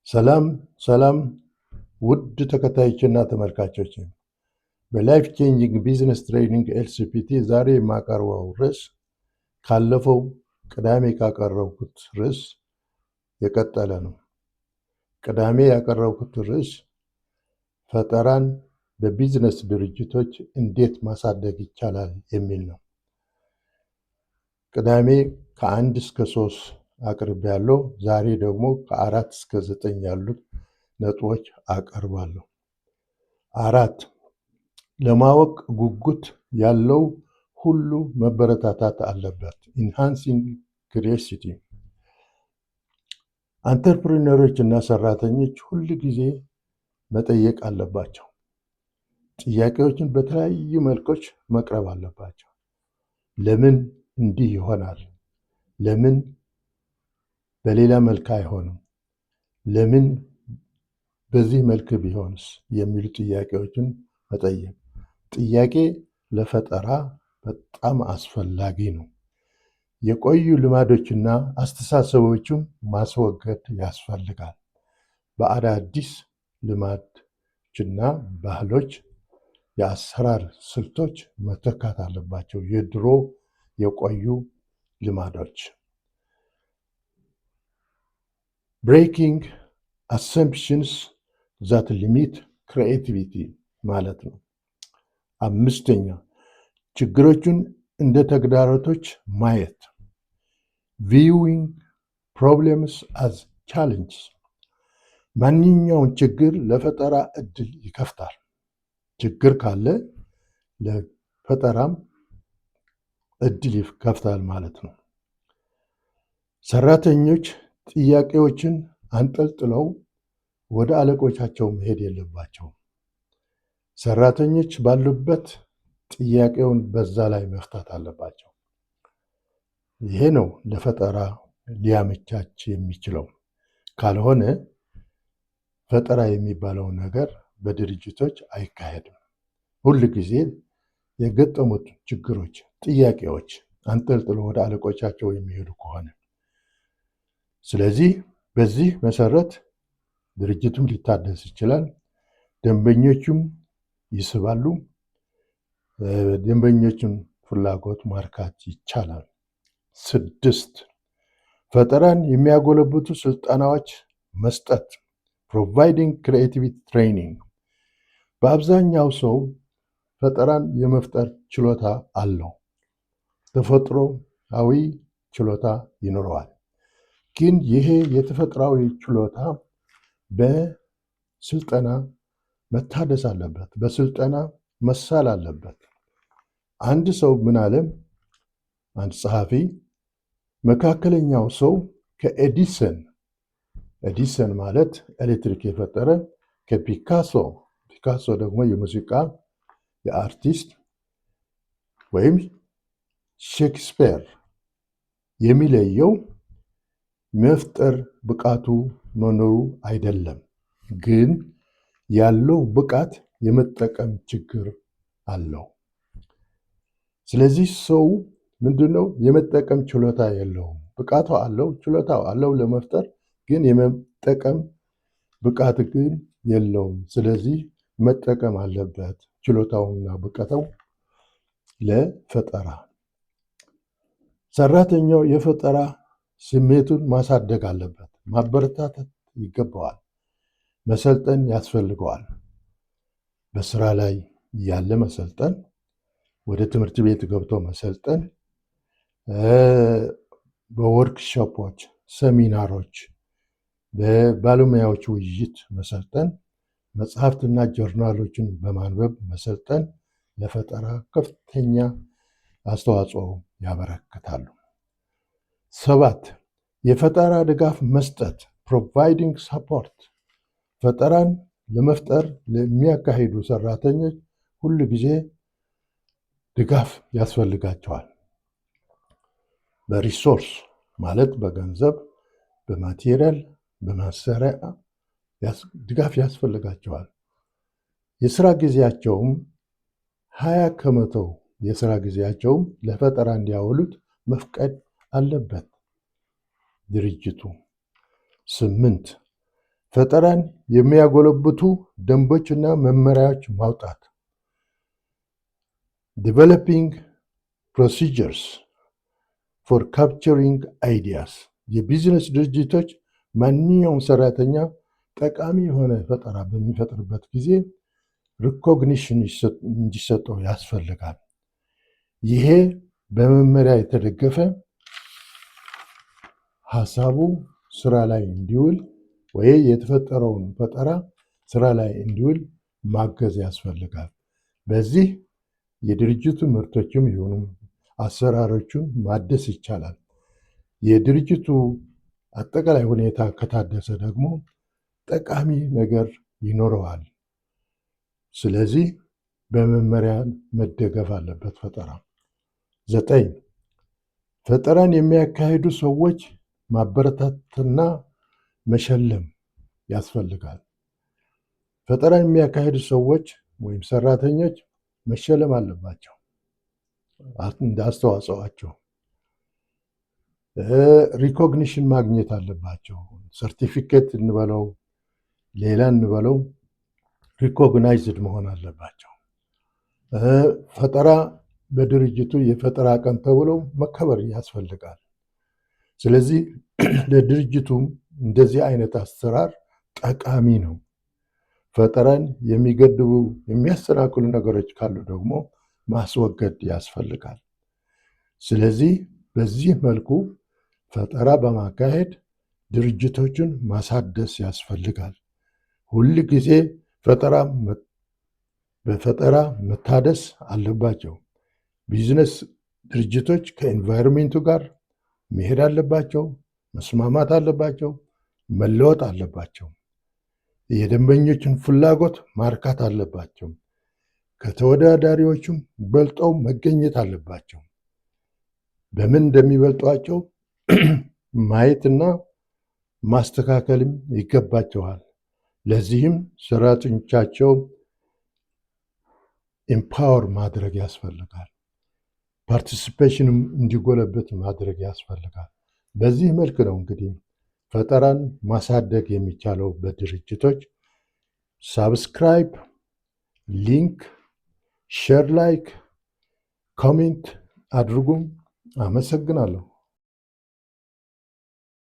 ሰላም ሰላም ውድ ተከታዮችና ተመልካቾች፣ በላይፍ ቼንጂንግ ቢዝነስ ትሬኒንግ ኤልሲፒቲ ዛሬ የማቀርበው ርዕስ ካለፈው ቅዳሜ ካቀረብኩት ርዕስ የቀጠለ ነው። ቅዳሜ ያቀረብኩት ርዕስ ፈጠራን በቢዝነስ ድርጅቶች እንዴት ማሳደግ ይቻላል የሚል ነው። ቅዳሜ ከ1 እስከ 3 አቅርቤያለሁ። ዛሬ ደግሞ ከ4 እስከ 9 ያሉት ነጥቦች አቀርባለሁ። 4 ለማወቅ ጉጉት ያለው ሁሉ መበረታታት አለበት። ኢንሃንሲንግ ክሪኤሲቲ። አንተርፕሪነሮች እና ሰራተኞች ሁል ጊዜ መጠየቅ አለባቸው። ጥያቄዎችን በተለያዩ መልኮች መቅረብ አለባቸው። ለምን እንዲህ ይሆናል? ለምን በሌላ መልክ አይሆንም? ለምን በዚህ መልክ ቢሆንስ? የሚሉ ጥያቄዎችን መጠየቅ። ጥያቄ ለፈጠራ በጣም አስፈላጊ ነው። የቆዩ ልማዶችና አስተሳሰቦችም ማስወገድ ያስፈልጋል። በአዳዲስ ልማዶችና ባህሎች የአሰራር ስልቶች መተካት አለባቸው። የድሮ የቆዩ ልማዶች። ብሬኪንግ አሰምፕሽንስ ዛት ሊሚት ክሪኤቲቪቲ ማለት ነው። 5ኛ ችግሮቹን እንደ ተግዳሮቶች ማየት። ቪዊንግ ፕሮብሌምስ አዝ ቻሌንጅስ። ማንኛውን ችግር ለፈጠራ እድል ይከፍታል። ችግር ካለ ለፈጠራም እድል ይከፍታል ማለት ነው። ሰራተኞች ጥያቄዎችን አንጠልጥለው ወደ አለቆቻቸው መሄድ የለባቸውም። ሰራተኞች ባሉበት ጥያቄውን በዛ ላይ መፍታት አለባቸው። ይሄ ነው ለፈጠራ ሊያመቻች የሚችለው። ካልሆነ ፈጠራ የሚባለው ነገር በድርጅቶች አይካሄድም። ሁል ጊዜ የገጠሙት ችግሮች፣ ጥያቄዎች አንጠልጥሎ ወደ አለቆቻቸው የሚሄዱ ከሆነ፣ ስለዚህ በዚህ መሰረት ድርጅቱም ሊታደስ ይችላል። ደንበኞቹም ይስባሉ። ደንበኞቹን ፍላጎት ማርካት ይቻላል። 6 ፈጠራን የሚያጎለብቱ ስልጠናዎች መስጠት። ፕሮቫይዲንግ ክሪኤቲቪቲ ትሬኒንግ። በአብዛኛው ሰው ፈጠራን የመፍጠር ችሎታ አለው። ተፈጥሮአዊ ችሎታ ይኖረዋል። ግን ይሄ የተፈጥሯዊ ችሎታ በስልጠና መታደስ አለበት። በስልጠና መሳል አለበት። አንድ ሰው ምን አለ? አንድ ጸሐፊ መካከለኛው ሰው ከኤዲሰን ማለት ኤሌክትሪክ የፈጠረ፣ ከፒካሶ ደግሞ የሙዚቃ የአርቲስት ወይም ሼክስፒር የሚለየው መፍጠር ብቃቱ መኖሩ አይደለም፣ ግን ያለው ብቃት የመጠቀም ችግር አለው። ስለዚህ ሰው ምንድነው? የመጠቀም ችሎታ የለውም። ብቃቱ አለው፣ ችሎታው አለው ለመፍጠር፣ ግን የመጠቀም ብቃት ግን የለውም። ስለዚህ መጠቀም አለበት ችሎታውና ብቃቱ ለፈጠራ። ሰራተኛው የፈጠራ ስሜቱን ማሳደግ አለበት። ማበረታታት ይገባዋል። መሰልጠን ያስፈልገዋል። በስራ ላይ ያለ መሰልጠን፣ ወደ ትምህርት ቤት ገብቶ መሰልጠን፣ በወርክሾፖች፣ ሰሚናሮች፣ በባለሙያዎች ውይይት መሰልጠን፣ መጽሐፍትና ጆርናሎችን በማንበብ መሰልጠን ለፈጠራ ከፍተኛ አስተዋጽኦ ያበረክታሉ። 7 የፈጠራ ድጋፍ መስጠት። ፕሮቫይዲንግ ሰፖርት። ፈጠራን ለመፍጠር ለሚያካሂዱ ሰራተኞች ሁል ጊዜ ድጋፍ ያስፈልጋቸዋል። በሪሶርስ ማለት በገንዘብ፣ በማቴሪያል፣ በመሳሪያ ድጋፍ ያስፈልጋቸዋል። የስራ ጊዜያቸውም 20% የስራ ጊዜያቸውም ለፈጠራ እንዲያውሉት መፍቀድ አለበት ድርጅቱ። 8 ፈጠራን የሚያጎለብቱ ደንቦችና መመሪያዎች ማውጣት። ዲቨሎፒንግ ፕሮሲጀርስ ፎር ካፕቸሪንግ አይዲያስ። የቢዝነስ ድርጅቶች ማንኛውም ሰራተኛ ጠቃሚ የሆነ ፈጠራ በሚፈጥርበት ጊዜ ሪኮግኒሽን እንዲሰጠው ያስፈልጋል። ይሄ በመመሪያ የተደገፈ ሀሳቡ ስራ ላይ እንዲውል ወይ የተፈጠረውን ፈጠራ ስራ ላይ እንዲውል ማገዝ ያስፈልጋል። በዚህ የድርጅቱ ምርቶችም ይሁኑ አሰራሮቹን ማደስ ይቻላል። የድርጅቱ አጠቃላይ ሁኔታ ከታደሰ ደግሞ ጠቃሚ ነገር ይኖረዋል። ስለዚህ በመመሪያ መደገፍ አለበት ፈጠራ። 9 ፈጠራን የሚያካሂዱ ሰዎች ማበረታትና መሸለም ያስፈልጋል። ፈጠራን የሚያካሂዱ ሰዎች ወይም ሰራተኞች መሸለም አለባቸው እንደ አስተዋጽኦአቸው። ሪኮግኒሽን ማግኘት አለባቸው። ሰርቲፊኬት እንበለው ሌላ እንበለው ሪኮግናይዝድ መሆን አለባቸው። ፈጠራ በድርጅቱ የፈጠራ ቀን ተብሎ መከበር ያስፈልጋል። ስለዚህ ለድርጅቱም እንደዚህ አይነት አሰራር ጠቃሚ ነው። ፈጠራን የሚገድቡ የሚያሰናክሉ ነገሮች ካሉ ደግሞ ማስወገድ ያስፈልጋል። ስለዚህ በዚህ መልኩ ፈጠራ በማካሄድ ድርጅቶችን ማሳደስ ያስፈልጋል። ሁል ጊዜ በፈጠራ መታደስ አለባቸው። ቢዝነስ ድርጅቶች ከኤንቫይሮንሜንቱ ጋር መሄድ አለባቸው፣ መስማማት አለባቸው፣ መለወጥ አለባቸው። የደንበኞችን ፍላጎት ማርካት አለባቸው። ከተወዳዳሪዎቹም በልጠው መገኘት አለባቸው። በምን እንደሚበልጧቸው ማየትና ማስተካከልም ይገባቸዋል። ለዚህም ሰራተኞቻቸው ኤምፓወር ማድረግ ያስፈልጋል። ፓርቲሲፔሽንም እንዲጎለበት ማድረግ ያስፈልጋል። በዚህ መልክ ነው እንግዲህ ፈጠራን ማሳደግ የሚቻለው በድርጅቶች። ሳብስክራይብ፣ ሊንክ፣ ሼር፣ ላይክ፣ ኮሜንት አድርጉም። አመሰግናለሁ።